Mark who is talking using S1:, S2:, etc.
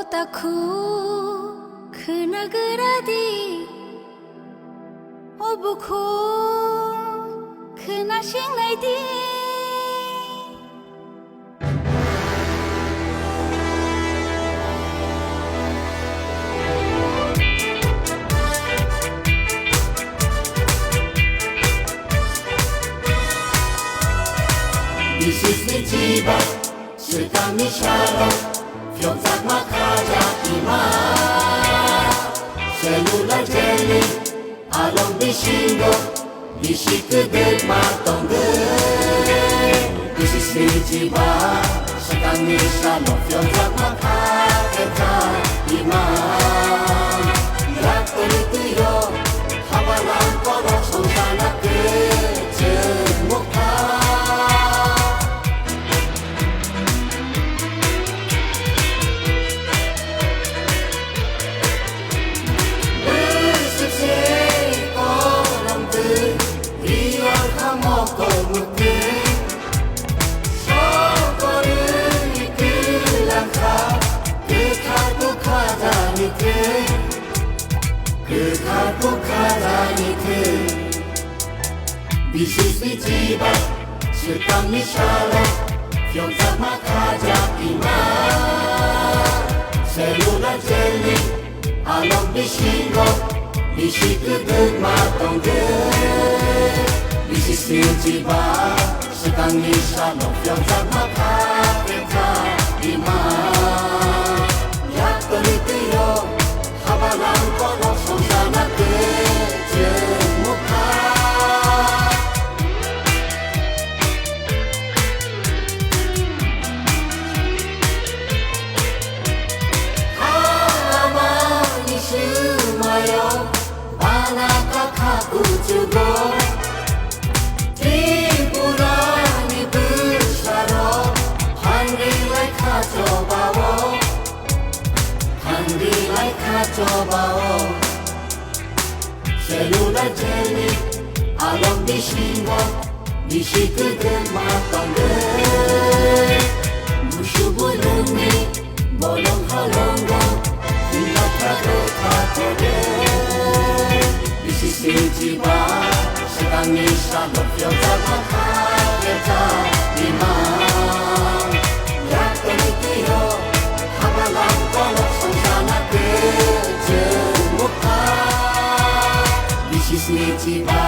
S1: Otakku kena geradi Obuku kena shingaidi
S2: Bisisni tiba, sekami shalom Fionzak makaja ima Selula jeli Along bishingo Bishikudek matongge Bisisni tiba Sekami shalom Fionzak makaja ima Yak terituyo Hawalan kolok Sonsana kecemukha Bisisni tiba, sekami shalom Fionzak makaja ima Selula jeli Along bishingo Bishikudek matongge Bisisni tiba, sekami shalom Fionzak makaja ima Yak terituyo Habalan kolok Sonsana kecemukha Ujugo Tripurani bersaro Hangri lai kacau bawo Hangri lai kacau bawo Selula jeli Along bishingo Bishikudek matongge Mushubulungi Bolong halongo Hingga kado katode Bisisni tiba, sekami shalom Fionzak makaja ima Yak terituyo Habalan kolok Sonsana kecemukha Bisisni tiba